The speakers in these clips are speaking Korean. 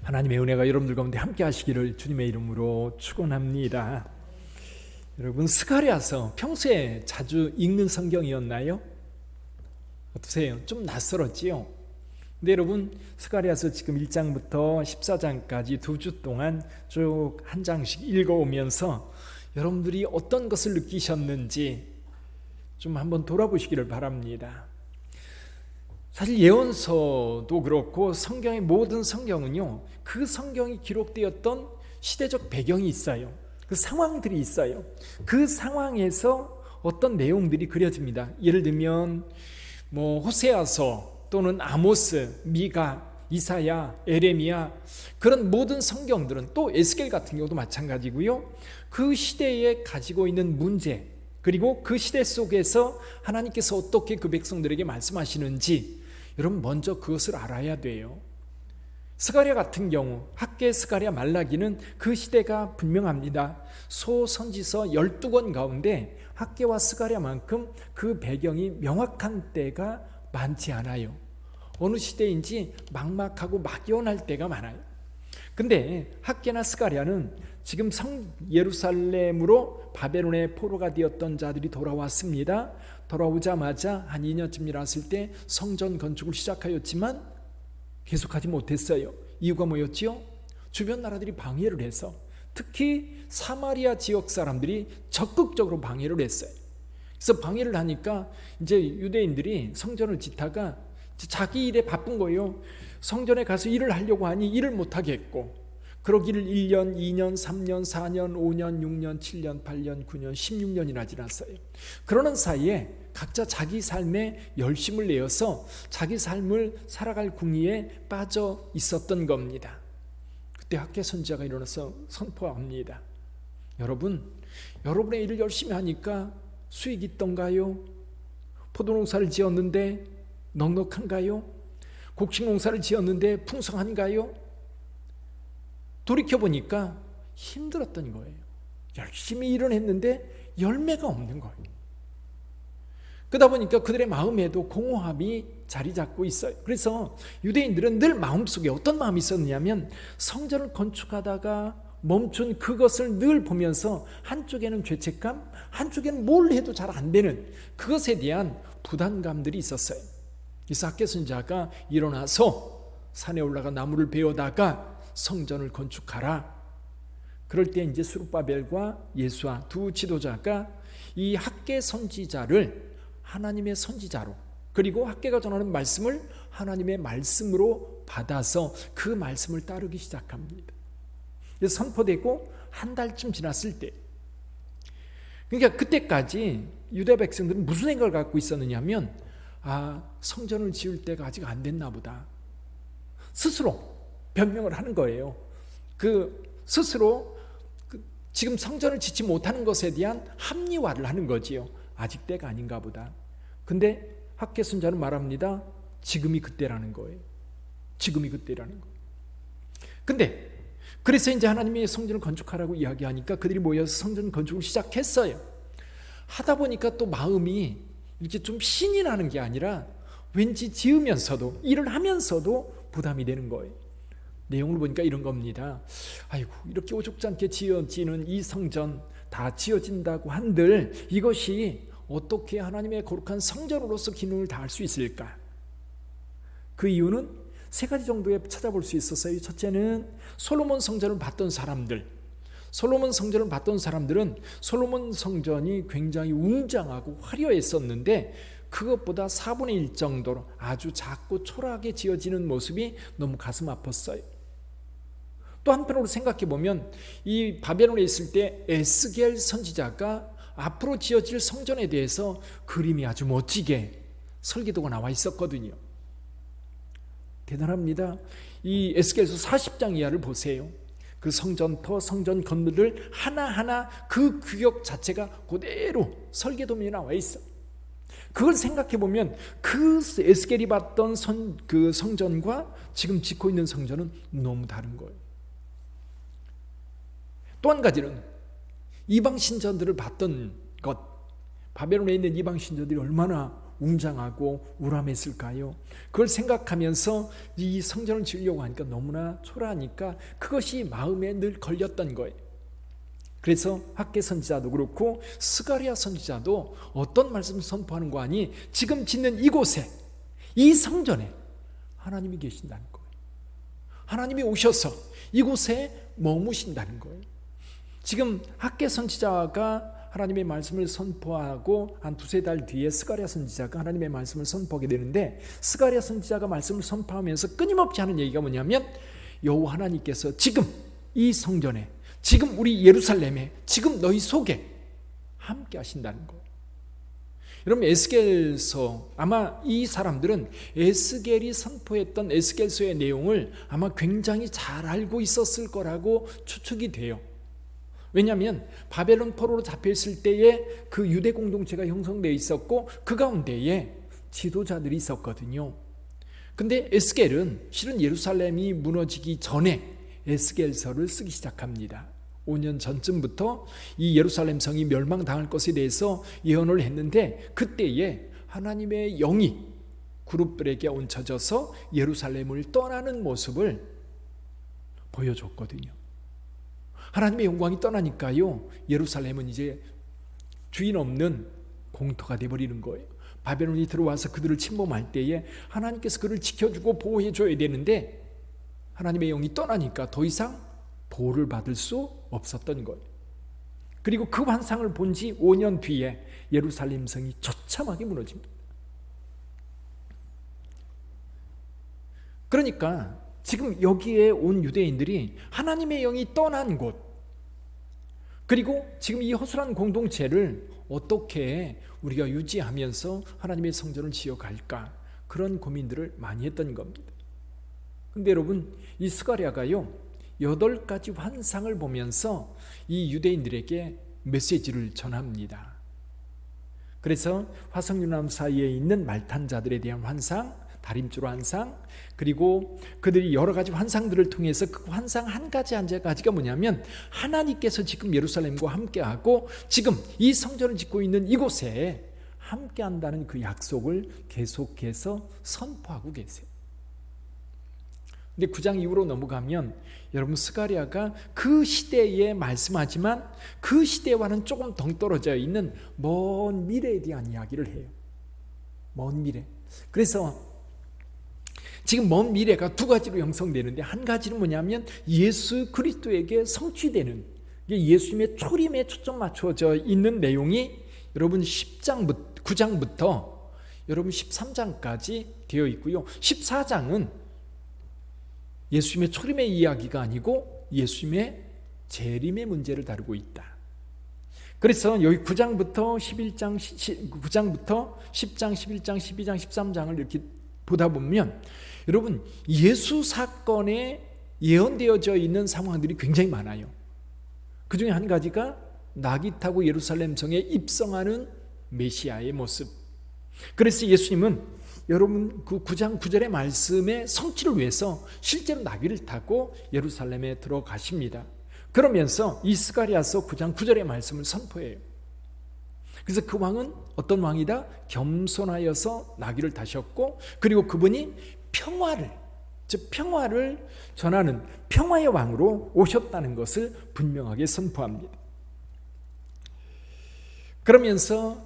하나님의 은혜가 여러분들 가운데 함께 하시기를 주님의 이름으로 축원합니다. 여러분, 스가랴서 평소에 자주 읽는 성경이었나요? 어떠세요? 좀 낯설었지요? 근데 여러분, 스가랴서 지금 1장부터 14장까지 2주 동안 쭉 한 장씩 읽어오면서 여러분들이 어떤 것을 느끼셨는지 좀 한번 돌아보시기를 바랍니다. 사실 예언서도 그렇고 성경의 모든 성경은요, 그 성경이 기록되었던 시대적 배경이 있어요. 그 상황들이 있어요. 그 상황에서 어떤 내용들이 그려집니다. 예를 들면 호세아서 또는 아모스, 미가, 이사야, 에레미야, 그런 모든 성경들은, 또 에스겔 같은 경우도 마찬가지고요, 그 시대에 가지고 있는 문제, 그리고 그 시대 속에서 하나님께서 어떻게 그 백성들에게 말씀하시는지 여러분 먼저 그것을 알아야 돼요. 스가랴 같은 경우, 학개, 스가랴, 말라기는 그 시대가 분명합니다. 소선지서 12권 가운데 학개와 스가랴만큼 그 배경이 명확한 때가 많지 않아요. 어느 시대인지 막막하고 막연할 때가 많아요. 근데 학개나 스가랴는 지금 예루살렘으로 바벨론의 포로가 되었던 자들이 돌아왔습니다. 돌아오자마자 한 2년쯤 지났을 때 성전 건축을 시작하였지만 계속하지 못했어요. 이유가 뭐였지요? 주변 나라들이 방해를 해서, 특히 사마리아 지역 사람들이 적극적으로 방해를 했어요. 그래서 방해를 하니까 이제 유대인들이 성전을 짓다가 자기 일에 바쁜 거예요. 성전에 가서 일을 하려고 하니 일을 못하게 했고, 그러기를 1년, 2년, 3년, 4년, 5년, 6년, 7년, 8년, 9년, 16년이나 지났어요. 그러는 사이에 각자 자기 삶에 열심을 내어서 자기 삶을 살아갈 궁리에 빠져 있었던 겁니다. 그때 학개 선지자가 일어나서 선포합니다. 여러분, 여러분의 일을 열심히 하니까 수익이 있던가요? 포도농사를 지었는데 넉넉한가요? 곡식농사를 지었는데 풍성한가요? 돌이켜보니까 힘들었던 거예요. 열심히 일은 했는데 열매가 없는 거예요. 그러다 보니까 그들의 마음에도 공허함이 자리 잡고 있어요. 그래서 유대인들은 늘 마음속에 어떤 마음이 있었냐면, 성전을 건축하다가 멈춘 그것을 늘 보면서 한쪽에는 죄책감, 한쪽에는 뭘 해도 잘 안 되는 그것에 대한 부담감들이 있었어요. 그래서 학개 선지자가 일어나서 산에 올라가 나무를 베어다가 성전을 건축하라. 그럴 때 이제 스룹바벨과 예수아 두 지도자가 이 학개 선지자를 하나님의 선지자로, 그리고 학개가 전하는 말씀을 하나님의 말씀으로 받아서 그 말씀을 따르기 시작합니다. 그래서 선포되고 한 달쯤 지났을 때, 그러니까 그때까지 유대 백성들은 무슨 생각을 갖고 있었느냐면, 성전을 지을 때가 아직 안 됐나 보다. 스스로 변명을 하는 거예요. 스스로 지금 성전을 짓지 못하는 것에 대한 합리화를 하는 거지요. 아직 때가 아닌가 보다. 근데 학개 선지자는 말합니다. 지금이 그때라는 거예요. 지금이 그때라는 거예요. 근데 그래서 이제 하나님이 성전을 건축하라고 이야기하니까 그들이 모여서 성전 건축을 시작했어요. 하다 보니까 또 마음이 이렇게 좀 신이 나는 게 아니라 왠지 지으면서도, 일을 하면서도 부담이 되는 거예요. 내용을 보니까 이런 겁니다. 아이고, 이렇게 오죽잖게 지어지는 이 성전 다 지어진다고 한들 이것이 어떻게 하나님의 거룩한 성전으로서 기능을 다할 수 있을까? 그 이유는 세 가지 정도에 찾아볼 수 있었어요. 첫째는 솔로몬 성전을 봤던 사람들. 솔로몬 성전을 봤던 사람들은 솔로몬 성전이 굉장히 웅장하고 화려했었는데 그것보다 4분의 1 정도로 아주 작고 초라하게 지어지는 모습이 너무 가슴 아팠어요. 또 한편으로 생각해 보면 이 바벨론에 있을 때 에스겔 선지자가 앞으로 지어질 성전에 대해서 그림이 아주 멋지게 설계도가 나와 있었거든요. 대단합니다. 이 에스겔서 40장 이하를 보세요. 그 성전터, 성전 건물들 하나하나 그 규격 자체가 그대로 설계도면에 나와 있어. 그걸 생각해 보면 그 에스겔이 봤던 그 성전과 지금 짓고 있는 성전은 너무 다른 거예요. 또 한 가지는 이방 신전들을 봤던 것, 바벨론에 있는 이방 신전들이 얼마나 웅장하고 우람했을까요? 그걸 생각하면서 이 성전을 지으려고 하니까 너무나 초라하니까 그것이 마음에 늘 걸렸던 거예요. 그래서 학개 선지자도 그렇고 스가랴 선지자도 어떤 말씀을 선포하는 거 아니? 지금 짓는 이곳에, 이 성전에 하나님이 계신다는 거예요. 하나님이 오셔서 이곳에 머무신다는 거예요. 지금 학개 선지자가 하나님의 말씀을 선포하고 한 두세 달 뒤에 스가랴 선지자가 하나님의 말씀을 선포하게 되는데, 스가랴 선지자가 말씀을 선포하면서 끊임없이 하는 얘기가 뭐냐면, 여호와 하나님께서 지금 이 성전에, 지금 우리 예루살렘에, 지금 너희 속에 함께 하신다는 거예요. 여러분, 에스겔서, 아마 이 사람들은 에스겔이 선포했던 에스겔서의 내용을 아마 굉장히 잘 알고 있었을 거라고 추측이 돼요. 왜냐하면 바벨론 포로로 잡혀있을 때에 그 유대 공동체가 형성되어 있었고 그 가운데에 지도자들이 있었거든요. 근데 에스겔은 실은 예루살렘이 무너지기 전에 에스겔서를 쓰기 시작합니다. 5년 전쯤부터 이 예루살렘 성이 멸망당할 것에 대해서 예언을 했는데, 그때에 하나님의 영이 그룹들에게 얹혀져서 예루살렘을 떠나는 모습을 보여줬거든요. 하나님의 영광이 떠나니까요, 예루살렘은 이제 주인 없는 공터가 되어버리는 거예요. 바벨론이 들어와서 그들을 침범할 때에 하나님께서 그를 지켜주고 보호해줘야 되는데, 하나님의 영이 떠나니까 더 이상 보호를 받을 수 없었던 거예요. 그리고 그 환상을 본 지 5년 뒤에 예루살렘 성이 처참하게 무너집니다. 그러니까 지금 여기에 온 유대인들이 하나님의 영이 떠난 곳, 그리고 지금 이 허술한 공동체를 어떻게 우리가 유지하면서 하나님의 성전을 지어갈까, 그런 고민들을 많이 했던 겁니다. 근데 여러분, 이 스가랴가요 8가지 환상을 보면서 이 유대인들에게 메시지를 전합니다. 그래서 화석유람 사이에 있는 말탄자들에 대한 환상, 다림줄 환상, 그리고 그들이 여러 가지 환상들을 통해서 그 환상 한 가지 한 가지가 뭐냐면, 하나님께서 지금 예루살렘과 함께하고 지금 이 성전을 짓고 있는 이곳에 함께한다는 그 약속을 계속해서 선포하고 계세요. 근데 9장 이후로 넘어가면 여러분, 스가랴가 그 시대에 말씀하지만 그 시대와는 조금 동떨어져 있는 먼 미래에 대한 이야기를 해요. 먼 미래. 그래서 지금 먼 미래가 두 가지로 형성되는데, 한 가지는 뭐냐면 예수 그리스도에게 성취되는, 예수님의 초림에 초점 맞춰져 있는 내용이 여러분 9장부터 여러분 13장까지 되어 있고요. 14장은 예수님의 초림의 이야기가 아니고 예수님의 재림의 문제를 다루고 있다. 그래서 여기 9장부터 10장, 11장, 12장, 13장을 이렇게 보다 보면 여러분, 예수 사건에 예언되어져 있는 상황들이 굉장히 많아요. 그 중에 한 가지가 낙이 타고 예루살렘 성에 입성하는 메시아의 모습. 그래서 예수님은 여러분 그 9장 9절의 말씀의 성취를 위해서 실제로 나귀를 타고 예루살렘에 들어가십니다. 그러면서 이 스가랴서 9장 9절의 말씀을 선포해요. 그래서 그 왕은 어떤 왕이다? 겸손하여서 나귀를 타셨고, 그리고 그분이 평화를, 즉 평화를 전하는 평화의 왕으로 오셨다는 것을 분명하게 선포합니다. 그러면서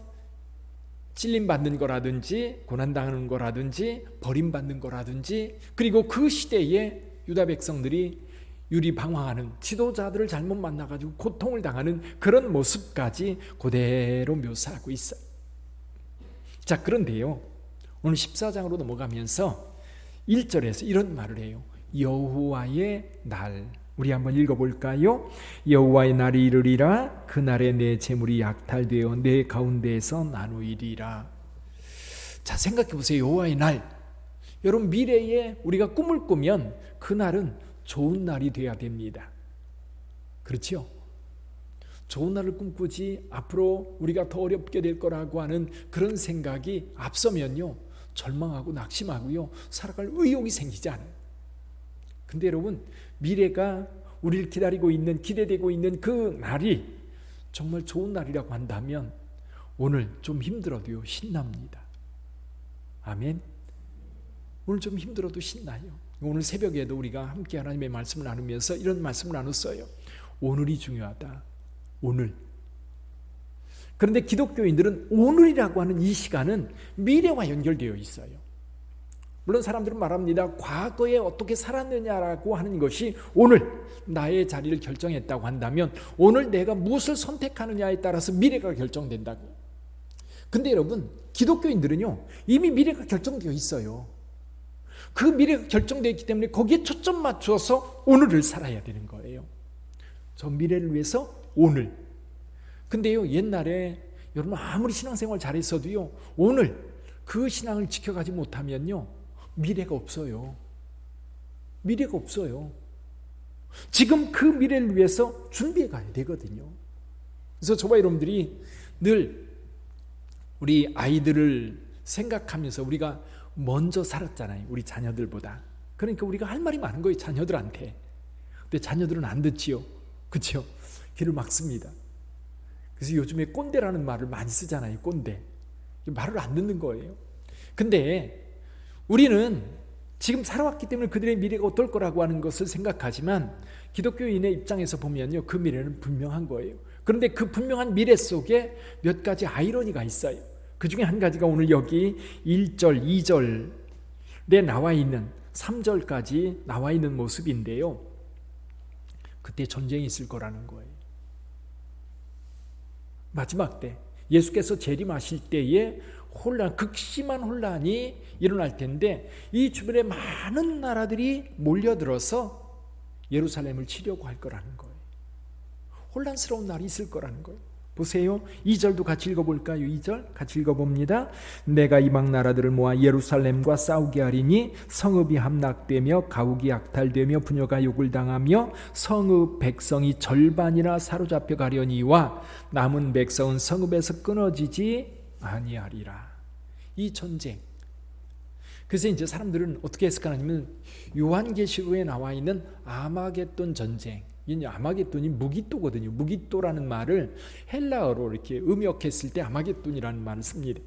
찔림받는 거라든지 고난당하는 거라든지 버림받는 거라든지, 그리고 그 시대에 유다 백성들이 유리방황하는, 지도자들을 잘못 만나가지고 고통을 당하는 그런 모습까지 그대로 묘사하고 있어요. 자, 그런데요, 오늘 14장으로 넘어가면서 1절에서 이런 말을 해요. 여호와의 날. 우리 한번 읽어볼까요? 여호와의 날이 이르리라. 그날에 내 재물이 약탈되어 내 가운데에서 나누이리라. 자, 생각해보세요. 여호와의 날. 여러분, 미래에 우리가 꿈을 꾸면 그날은 좋은 날이 돼야 됩니다. 그렇죠? 좋은 날을 꿈꾸지 앞으로 우리가 더 어렵게 될 거라고 하는 그런 생각이 앞서면요, 절망하고 낙심하고요, 살아갈 의욕이 생기지 않아요. 근데 여러분, 미래가 우리를 기다리고 있는, 기대되고 있는 그 날이 정말 좋은 날이라고 한다면 오늘 좀 힘들어도요, 신납니다. 아멘. 오늘 좀 힘들어도 신나요. 오늘 새벽에도 우리가 함께 하나님의 말씀을 나누면서 이런 말씀을 나눴어요. 오늘이 중요하다. 오늘. 그런데 기독교인들은 오늘이라고 하는 이 시간은 미래와 연결되어 있어요. 물론 사람들은 말합니다. 과거에 어떻게 살았느냐라고 하는 것이 오늘 나의 자리를 결정했다고 한다면 오늘 내가 무엇을 선택하느냐에 따라서 미래가 결정된다고. 근데 여러분, 기독교인들은요, 이미 미래가 결정되어 있어요. 그 미래가 결정되어 있기 때문에 거기에 초점 맞추어서 오늘을 살아야 되는 거예요. 저 미래를 위해서 오늘. 근데요, 옛날에 여러분 아무리 신앙생활 잘했어도요, 오늘 그 신앙을 지켜가지 못하면요, 미래가 없어요. 미래가 없어요. 지금 그 미래를 위해서 준비해 가야 되거든요. 그래서 저와 여러분들이 늘 우리 아이들을 생각하면서 우리가 먼저 살았잖아요. 우리 자녀들보다. 그러니까 우리가 할 말이 많은 거예요. 자녀들한테. 근데 자녀들은 안 듣지요. 그렇죠? 귀를 막습니다. 그래서 요즘에 꼰대라는 말을 많이 쓰잖아요. 꼰대. 말을 안 듣는 거예요. 근데 우리는 지금 살아왔기 때문에 그들의 미래가 어떨 거라고 하는 것을 생각하지만 기독교인의 입장에서 보면요, 그 미래는 분명한 거예요. 그런데 그 분명한 미래 속에 몇 가지 아이러니가 있어요. 그 중에 한 가지가 오늘 여기 1절, 2절에 나와 있는 3절까지 나와 있는 모습인데요. 그때 전쟁이 있을 거라는 거예요. 마지막 때 예수께서 재림하실 때에 혼란, 극심한 혼란이 일어날 텐데 이 주변에 많은 나라들이 몰려들어서 예루살렘을 치려고 할 거라는 거예요. 혼란스러운 날이 있을 거라는 거예요. 보세요. 2절도 같이 읽어볼까요? 2절 같이 읽어봅니다. 내가 이방 나라들을 모아 예루살렘과 싸우게 하리니 성읍이 함락되며 가옥이 약탈되며 부녀가 욕을 당하며 성읍 백성이 절반이나 사로잡혀 가려니와 남은 백성은 성읍에서 끊어지지 아니하리라. 이 전쟁. 그래서 이제 사람들은 어떻게 해석하냐 하면 요한계시록에 나와 있는 아마겟돈 전쟁. 이 아마겟돈이 무기또거든요. 무기또라는 말을 헬라어로 이렇게 음역했을 때 아마겟돈이라는 말을 씁니다.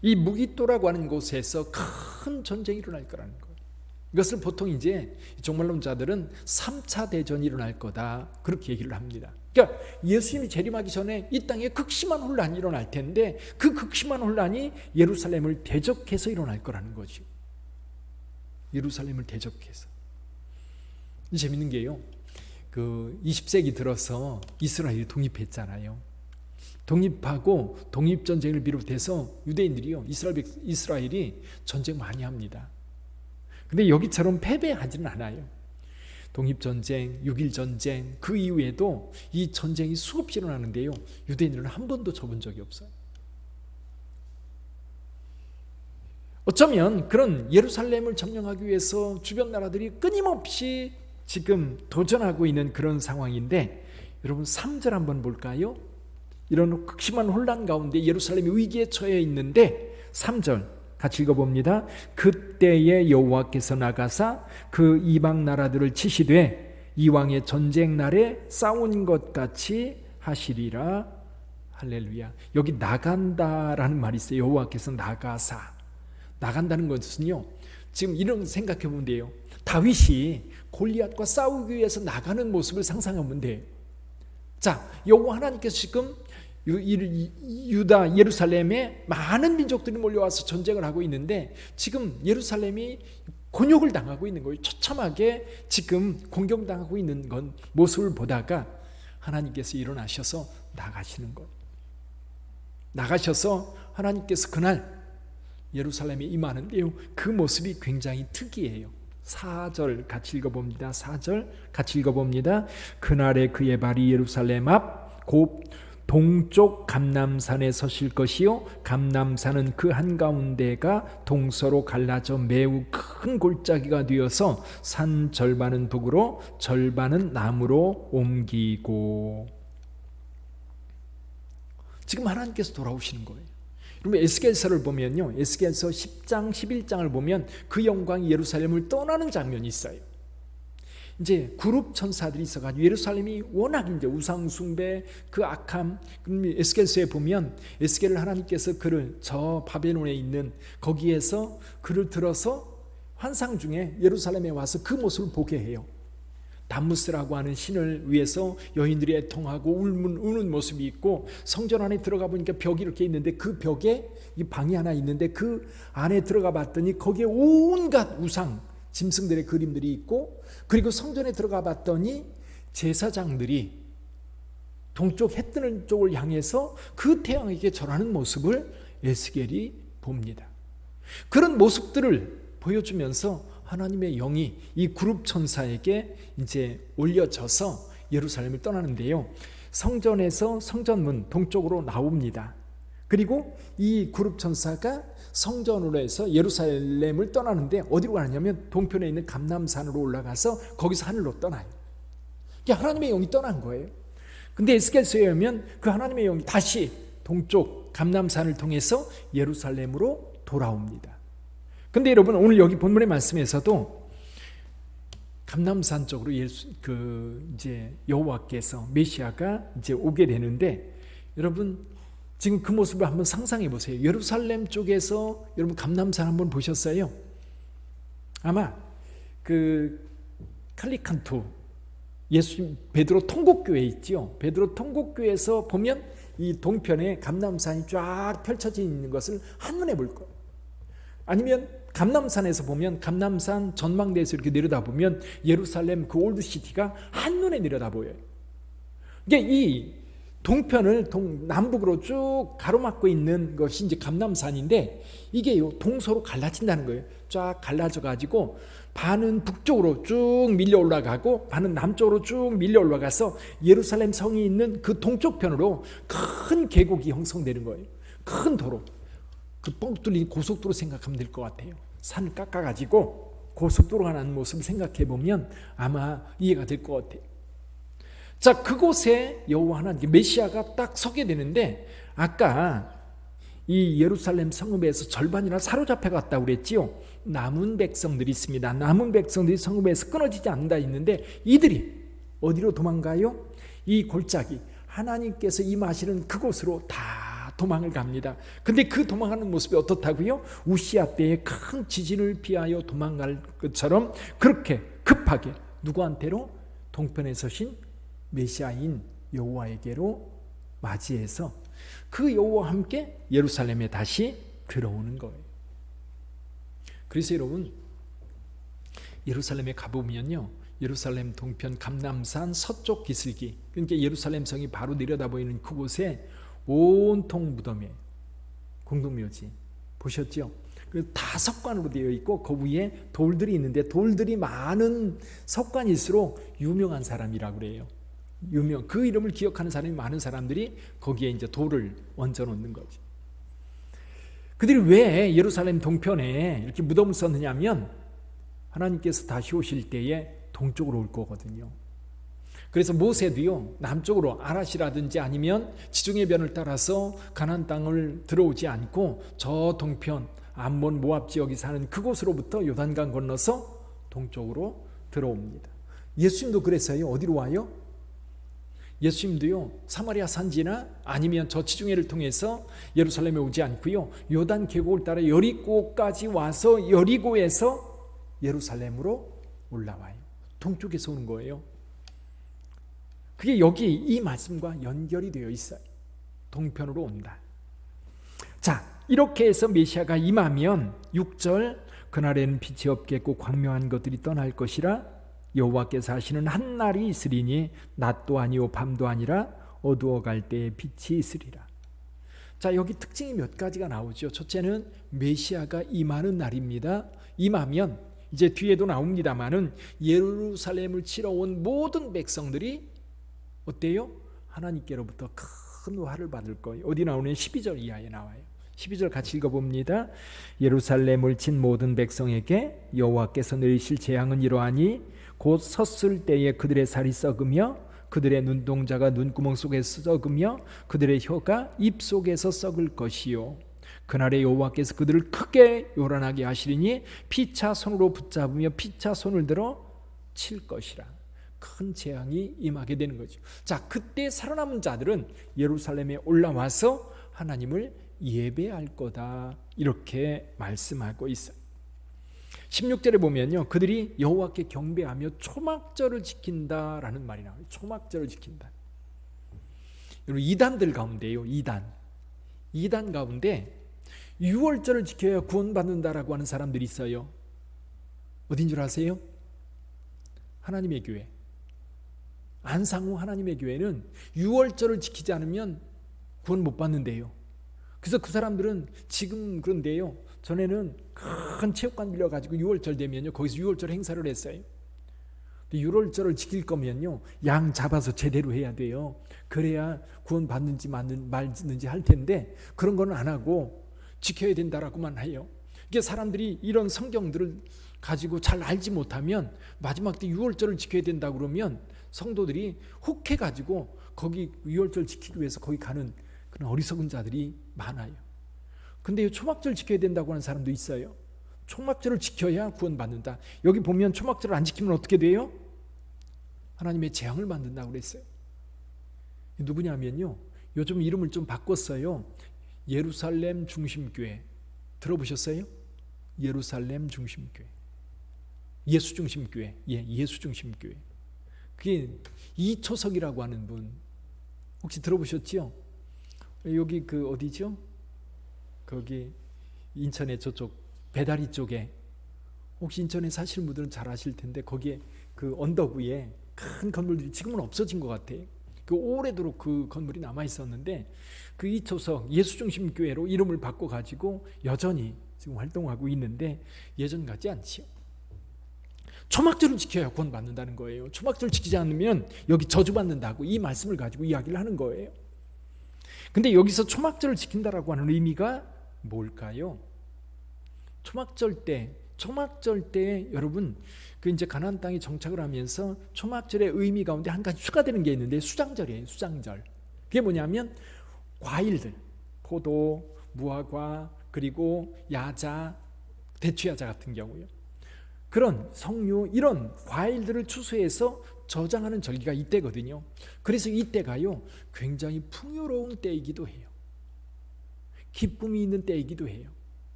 이 무기또라고 하는 곳에서 큰 전쟁이 일어날 거라는 거예요. 이것을 보통 이제 종말론자들은 3차 대전이 일어날 거다, 그렇게 얘기를 합니다. 그러니까 예수님이 재림하기 전에 이 땅에 극심한 혼란이 일어날 텐데 그 극심한 혼란이 예루살렘을 대적해서 일어날 거라는 거죠. 예루살렘을 대적해서. 재밌는 게요, 그 20세기 들어서 이스라엘이 독립했잖아요. 독립하고 독립전쟁을 비롯해서 유대인들이요, 이스라엘이 전쟁 많이 합니다. 근데 여기처럼 패배하지는 않아요. 독립전쟁, 6.1전쟁, 그 이후에도 이 전쟁이 수없이 일어나는데요, 유대인들은 한 번도 져본 적이 없어요. 어쩌면 그런 예루살렘을 점령하기 위해서 주변 나라들이 끊임없이 지금 도전하고 있는 그런 상황인데, 여러분 3절 한번 볼까요? 이런 극심한 혼란 가운데 예루살렘이 위기에 처해 있는데 3절 같이 읽어봅니다. 그때에 여호와께서 나가사 그 이방 나라들을 치시되 이왕의 전쟁 날에 싸운 것 같이 하시리라. 할렐루야. 여기 나간다라는 말이 있어요. 여호와께서 나가사. 나간다는 것은요, 지금 이런 생각해 보면 돼요. 다윗이 골리앗과 싸우기 위해서 나가는 모습을 상상하면 돼요. 자, 여호와 하나님께서 지금 유다 예루살렘에 많은 민족들이 몰려와서 전쟁을 하고 있는데 지금 예루살렘이 곤욕을 당하고 있는 거예요. 처참하게 지금 공격당하고 있는 건 모습을 보다가 하나님께서 일어나셔서 나가시는 거예요. 나가셔서 하나님께서 그날 예루살렘에 임하는데요, 그 모습이 굉장히 특이해요. 4절 같이 읽어봅니다. 4절 같이 읽어봅니다. 그날에 그의 발이 예루살렘 앞 곧 동쪽 감람산에 서실 것이요 감람산은 그 한가운데가 동서로 갈라져 매우 큰 골짜기가 되어서 산 절반은 북으로 절반은 남으로 옮기고. 지금 하나님께서 돌아오시는 거예요. 그러면 에스겔서를 보면요, 에스겔서 10장 11장을 보면 그 영광이 예루살렘을 떠나는 장면이 있어요. 이제 그룹 천사들이 있어가지고 예루살렘이 워낙 이제 우상 숭배 그 악함. 에스겔서에 보면 에스겔을 하나님께서 그를 저 바벨론에 있는 거기에서 그를 들어서 환상 중에 예루살렘에 와서 그 모습을 보게 해요. 담무스라고 하는 신을 위해서 여인들이 애통하고 우는 모습이 있고, 성전 안에 들어가 보니까 벽이 이렇게 있는데 그 벽에 이 방이 하나 있는데 그 안에 들어가 봤더니 거기에 온갖 우상 짐승들의 그림들이 있고, 그리고 성전에 들어가 봤더니 제사장들이 동쪽 해 뜨는 쪽을 향해서 그 태양에게 절하는 모습을 에스겔이 봅니다. 그런 모습들을 보여주면서 하나님의 영이 이 그룹 천사에게 이제 올려져서 예루살렘을 떠나는데요. 성전에서 성전문 동쪽으로 나옵니다. 그리고 이 그룹 천사가 성전으로 해서 예루살렘을 떠나는데 어디로 가느냐면 동편에 있는 감람산으로 올라가서 거기서 하늘로 떠나요. 하나님의 영이 떠난 거예요. 근데 에스겔서에 보면 그 하나님의 영이 다시 동쪽 감람산을 통해서 예루살렘으로 돌아옵니다. 근데 여러분, 오늘 여기 본문의 말씀에서도 감람산 쪽으로 이제 여호와께서 메시아가 이제 오게 되는데, 여러분 지금 그 모습을 한번 상상해 보세요. 예루살렘 쪽에서 여러분 감람산 한번 보셨어요? 아마 그 칼리칸투 예수 베드로 통곡교회 있죠. 베드로 통곡교회에서 보면 이 동편에 감람산이 쫙 펼쳐져 있는 것을 한눈에 볼 거예요. 아니면 감람산에서 보면 감람산 전망대에서 이렇게 내려다보면 예루살렘 그 올드시티가 한눈에 내려다보여요. 이게 이 동편을 남북으로 쭉 가로막고 있는 것이 이제 감람산인데, 이게 동서로 갈라진다는 거예요. 쫙 갈라져 가지고 반은 북쪽으로 쭉 밀려 올라가고 반은 남쪽으로 쭉 밀려 올라가서 예루살렘 성이 있는 그 동쪽 편으로 큰 계곡이 형성되는 거예요. 큰 도로. 그 뻥 뚫린 고속도로 생각하면 될 것 같아요. 산을 깎아가지고 고속도로가 나는 모습을 생각해 보면 아마 이해가 될 것 같아요. 자, 그곳에 여호와 하나님 메시아가 딱 서게 되는데, 아까 이 예루살렘 성읍에서 절반이나 사로잡혀 갔다고 그랬지요. 남은 백성들이 있습니다. 남은 백성들이 성읍에서 끊어지지 않는다 있는데, 이들이 어디로 도망가요? 이 골짜기 하나님께서 임하시는 그곳으로 다 도망을 갑니다. 근데 그 도망가는 모습이 어떻다고요? 우시아 때의 큰 지진을 피하여 도망갈 것처럼 그렇게 급하게 누구한테로? 동편에 서신 메시아인 여호와에게로 맞이해서 그 여호와와 함께 예루살렘에 다시 들어오는 거예요. 그래서 여러분, 예루살렘에 가보면요, 예루살렘 동편 감람산 서쪽 기슭이, 그러니까 예루살렘 성이 바로 내려다보이는 그곳에 온통 무덤에 공동묘지 보셨죠? 다 석관으로 되어 있고 그 위에 돌들이 있는데, 돌들이 많은 석관일수록 유명한 사람이라고 그래요. 그 이름을 기억하는 사람이 많은 사람들이 거기에 이제 돌을 얹어 놓는 거죠. 그들이 왜 예루살렘 동편에 이렇게 무덤을 썼느냐면, 하나님께서 다시 오실 때에 동쪽으로 올 거거든요. 그래서 모세도요, 남쪽으로 아랏이라든지 아니면 지중해 변을 따라서 가나안 땅을 들어오지 않고 저 동편 암몬 모압 지역이 사는 그곳으로부터 요단강 건너서 동쪽으로 들어옵니다. 예수님도 그랬어요. 어디로 와요? 예수님도요, 사마리아 산지나 아니면 저 지중해를 통해서 예루살렘에 오지 않고요, 요단 계곡을 따라 여리고까지 와서 여리고에서 예루살렘으로 올라와요. 동쪽에서 오는 거예요. 그게 여기 이 말씀과 연결이 되어 있어요. 동편으로 온다. 자, 이렇게 해서 메시아가 임하면 6절, 그날에는 빛이 없겠고 광명한 것들이 떠날 것이라 여호와께서 하시는 한 날이 있으리니 낮도 아니요 밤도 아니라 어두워갈 때에 빛이 있으리라. 자, 여기 특징이 몇 가지가 나오죠. 첫째는 메시아가 임하는 날입니다. 임하면 이제 뒤에도 나옵니다마는 예루살렘을 치러 온 모든 백성들이 어때요? 하나님께로부터 큰 화를 받을 거예요. 어디 나오는 12절 이하에 나와요. 12절 같이 읽어봅니다. 예루살렘을 친 모든 백성에게 여호와께서 내리실 재앙은 이러하니 곧 섰을 때에 그들의 살이 썩으며 그들의 눈동자가 눈구멍 속에서 썩으며 그들의 혀가 입 속에서 썩을 것이요, 그날에 여호와께서 그들을 크게 요란하게 하시리니 피차 손으로 붙잡으며 피차 손을 들어 칠 것이라. 큰 재앙이 임하게 되는 거죠. 자, 그때 살아남은 자들은 예루살렘에 올라와서 하나님을 예배할 거다, 이렇게 말씀하고 있어요. 16절에 보면요, 그들이 여호와께 경배하며 초막절을 지킨다라는 말이 나와요. 초막절을 지킨다. 여러분, 이단들 가운데요, 이단 가운데 6월절을 지켜야 구원받는다라고 하는 사람들이 있어요. 어딘 줄 아세요? 하나님의 교회, 안상우 하나님의 교회는 6월절을 지키지 않으면 구원 못 받는데요. 그래서 그 사람들은 지금 그런데요, 전에는 큰 체육관 빌려가지고 6월절 되면요, 거기서 6월절 행사를 했어요. 6월절을 지킬 거면요, 양 잡아서 제대로 해야 돼요. 그래야 구원 받는지 말는지 할 텐데, 그런 건 안 하고 지켜야 된다라고만 해요. 이게 사람들이 이런 성경들을 가지고 잘 알지 못하면 마지막 때 6월절을 지켜야 된다 그러면 성도들이 혹해가지고 거기 6월절 지키기 위해서 거기 가는 그런 어리석은 자들이 많아요. 근데 초막절 지켜야 된다고 하는 사람도 있어요. 초막절을 지켜야 구원받는다. 여기 보면 초막절을 안 지키면 어떻게 돼요? 하나님의 재앙을 만든다고 그랬어요. 누구냐면요, 요즘 이름을 좀 바꿨어요. 예루살렘 중심교회. 들어보셨어요? 예루살렘 중심교회, 예수 중심교회. 예수 중심교회. 그게 이초석이라고 하는 분 혹시 들어보셨지요? 여기 그 어디죠? 거기 인천의 저쪽 배다리 쪽에, 혹시 인천에 사시는 분들은 잘 아실 텐데, 거기에 그 언덕 위에 큰 건물들이 지금은 없어진 것 같아요. 그 오래도록 그 건물이 남아 있었는데, 그 이초석 예수중심교회로 이름을 바꿔 가지고 여전히 지금 활동하고 있는데 예전 같지 않지요. 초막절을 지켜야 구원 받는다는 거예요. 초막절 지키지 않으면 여기 저주받는다고 이 말씀을 가지고 이야기를 하는 거예요. 근데 여기서 초막절을 지킨다라고 하는 의미가 뭘까요? 초막절 때 여러분, 그 이제 가나안 땅에 정착을 하면서 초막절의 의미 가운데 한 가지 추가되는 게 있는데, 수장절이에요. 수장절. 그게 뭐냐면 과일들, 포도, 무화과, 그리고 야자, 대추야자 같은 경우요, 그런 석류, 이런 과일들을 추수해서 저장하는 절기가 이때거든요. 그래서 이때가요, 굉장히 풍요로운 때이기도 해요. 기쁨이 있는 때이기도 해요.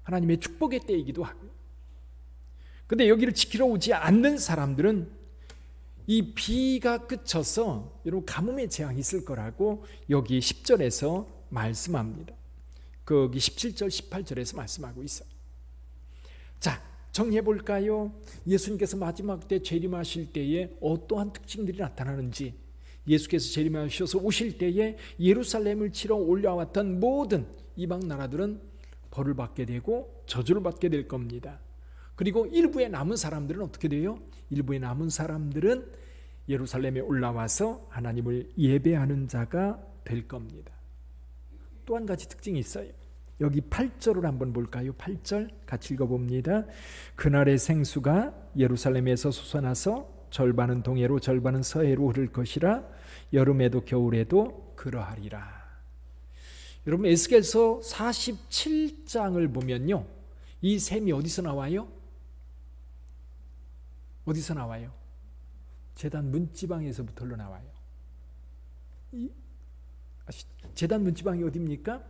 하나님의 축복의 때이기도 하고요. 근데 여기를 지키러 오지 않는 사람들은 이 비가 그쳐서 여러분 가뭄의 재앙이 있을 거라고 여기 10절에서 말씀합니다. 거기 17절 18절에서 말씀하고 있어요. 자, 정리해 볼까요? 예수님께서 마지막 때 재림하실 때에 어떠한 특징들이 나타나는지, 예수께서 재림하셔서 오실 때에 예루살렘을 치러 올라왔던 모든 이방 나라들은 벌을 받게 되고 저주를 받게 될 겁니다. 그리고 일부의 남은 사람들은 어떻게 돼요? 일부의 남은 사람들은 예루살렘에 올라와서 하나님을 예배하는 자가 될 겁니다. 또 한 가지 특징이 있어요. 여기 8절을 한번 볼까요? 8절 같이 읽어봅니다. 그날의 생수가 예루살렘에서 솟아나서 절반은 동해로 절반은 서해로 흐를 것이라. 여름에도 겨울에도 그러하리라. 여러분, 에스겔서 47장을 보면요, 이 셈이 어디서 나와요? 어디서 나와요? 제단 문지방에서부터 흘러나와요. 제단 문지방이 어디입니까?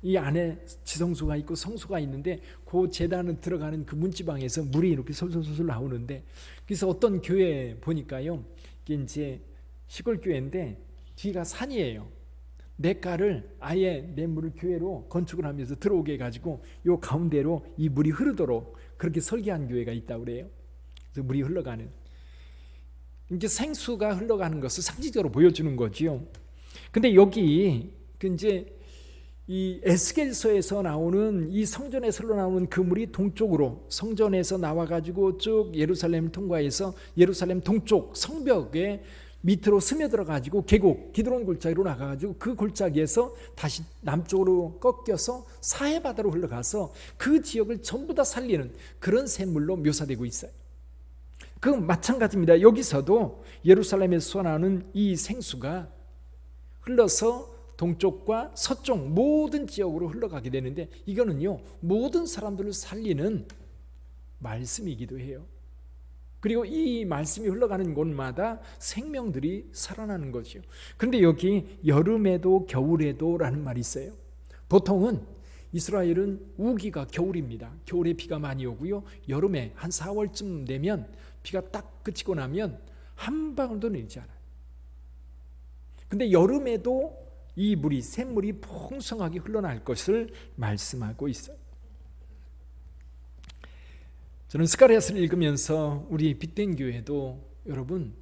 이 안에 지성소가 있고 성소가 있는데, 그 제단을 들어가는 그 문지방에서 물이 이렇게 솔솔솔 나오는데, 그래서 어떤 교회 보니까요, 이게 이제 시골 교회인데 뒤가 산이에요. 냇가를 아예 냇물을 교회로 건축을 하면서 들어오게 해가지고 요 가운데로 이 물이 흐르도록 그렇게 설계한 교회가 있다고 그래요. 그래서 물이 흘러가는, 이제 생수가 흘러가는 것을 상징적으로 보여주는 거지요. 근데 여기 이제 이 에스겔서에서 나오는 이 성전에서 흘러나오는 그 물이 동쪽으로 성전에서 나와가지고 쭉 예루살렘을 통과해서 예루살렘 동쪽 성벽에 밑으로 스며들어가지고 계곡 기드론 골짜기로 나가가지고 그 골짜기에서 다시 남쪽으로 꺾여서 사해바다로 흘러가서 그 지역을 전부 다 살리는 그런 샘물로 묘사되고 있어요. 그 마찬가지입니다. 여기서도 예루살렘에서 솟아나는 이 생수가 흘러서 동쪽과 서쪽 모든 지역으로 흘러가게 되는데, 이거는요 모든 사람들을 살리는 말씀이기도 해요. 그리고 이 말씀이 흘러가는 곳마다 생명들이 살아나는 거죠. 그런데 여기 여름에도 겨울에도 라는 말이 있어요. 보통은 이스라엘은 우기가 겨울입니다. 겨울에 비가 많이 오고요. 여름에 한 4월쯤 되면 비가 딱 그치고 나면 한 방울도 내리지 않아요. 근데 여름에도 이 물이 샘물이 풍성하게 흘러날 것을 말씀하고 있어요. 저는 스가랴서를 읽으면서 우리 빛된 교회도 여러분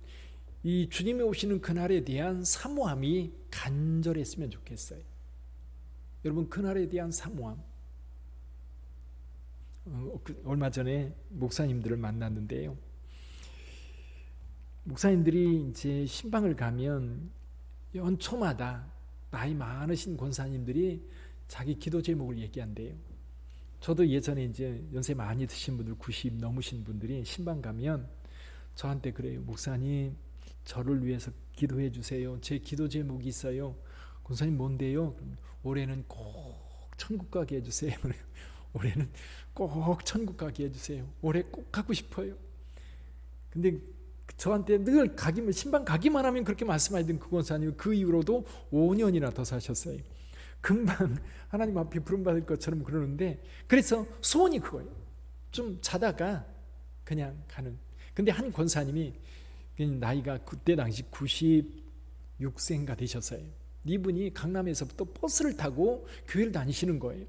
이 주님이 오시는 그날에 대한 사모함이 간절했으면 좋겠어요. 여러분 그날에 대한 사모함. 얼마 전에 목사님들을 만났는데요. 목사님들이 이제 신방을 가면 연초마다 나이 많으신 권사님들이 자기 기도 제목을 얘기한대요. 저도 예전에 이제 연세 많이 드신 분들 90 넘으신 분들이 신방 가면 저한테 그래요. 목사님 저를 위해서 기도해 주세요. 제 기도 제목이 있어요. 권사님 뭔데요? 올해는 꼭 천국 가게 해주세요. 올해는 꼭 천국 가게 해주세요. 올해 꼭 가고 싶어요. 근데 저한테 늘 가기만 신방 가기만 하면 그렇게 말씀하시던 그 권사님 그 이후로도 5년이나 더 사셨어요. 금방 하나님 앞에 부름받을 것처럼 그러는데 그래서 소원이 그거예요. 좀 자다가 그냥 가는. 근데 한 권사님이 나이가 그때 당시 96세인가 되셨어요. 이분이 강남에서부터 버스를 타고 교회를 다니시는 거예요.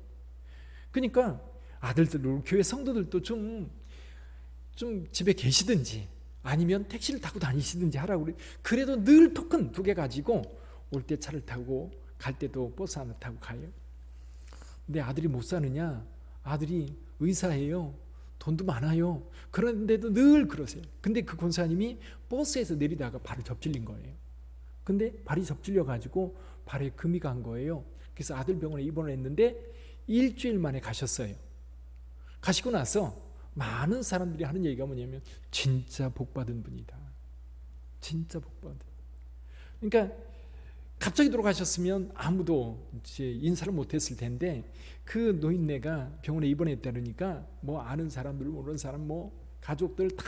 그러니까 아들들, 교회 성도들도 좀 집에 계시든지 아니면 택시를 타고 다니시든지 하라고 그래요. 그래도 늘 토큰 2개 가지고 올 때 차를 타고 갈 때도 버스 하나 타고 가요. 근데 아들이 못 사느냐? 아들이 의사예요. 돈도 많아요. 그런데도 늘 그러세요. 근데 그 권사님이 버스에서 내리다가 발을 접질린 거예요. 근데 발이 접질려 가지고 발에 금이 간 거예요. 그래서 아들 병원에 입원을 했는데 일주일 만에 가셨어요. 가시고 나서 많은 사람들이 하는 얘기가 뭐냐면 진짜 복받은 분이다. 진짜 복받은. 그러니까 갑자기 돌아가셨으면 아무도 이제 인사를 못했을 텐데 그 노인네가 병원에 입원했다 그러니까 뭐 아는 사람들 모르는 사람 뭐 가족들 다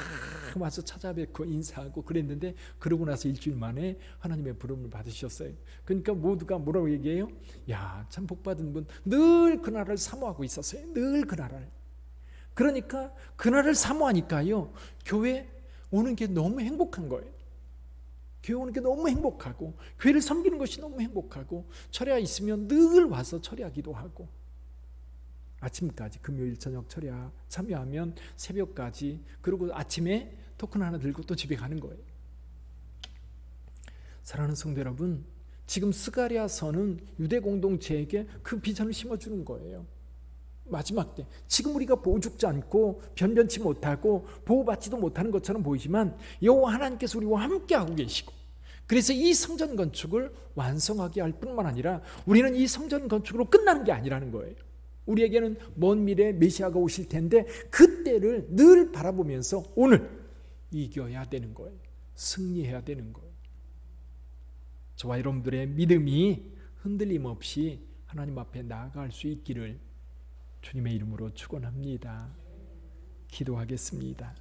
와서 찾아뵙고 인사하고 그랬는데 그러고 나서 일주일 만에 하나님의 부름을 받으셨어요. 그러니까 모두가 뭐라고 얘기해요? 야, 참 복받은 분. 늘 그 나라를 사모하고 있었어요. 늘 그 나라를. 그러니까 그 나라를 사모하니까요. 교회 오는 게 너무 행복한 거예요. 교회 오는 게 너무 행복하고 교회를 섬기는 것이 너무 행복하고 철야 있으면 늘 와서 철야기도 하고 아침까지 금요일 저녁 철야 참여하면 새벽까지 그리고 아침에 토큰 하나 들고 또 집에 가는 거예요. 사랑하는 성도 여러분, 지금 스가랴서는 유대 공동체에게 그 비전을 심어주는 거예요. 마지막 때 지금 우리가 보호 죽지 않고 변변치 못하고 보호받지도 못하는 것처럼 보이지만 여호와 하나님께서 우리와 함께하고 계시고 그래서 이 성전 건축을 완성하게 할 뿐만 아니라 우리는 이 성전 건축으로 끝나는 게 아니라는 거예요. 우리에게는 먼 미래에 메시아가 오실 텐데 그때를 늘 바라보면서 오늘 이겨야 되는 거예요. 승리해야 되는 거예요. 저와 여러분들의 믿음이 흔들림 없이 하나님 앞에 나아갈 수 있기를 주님의 이름으로 축원합니다. 기도하겠습니다.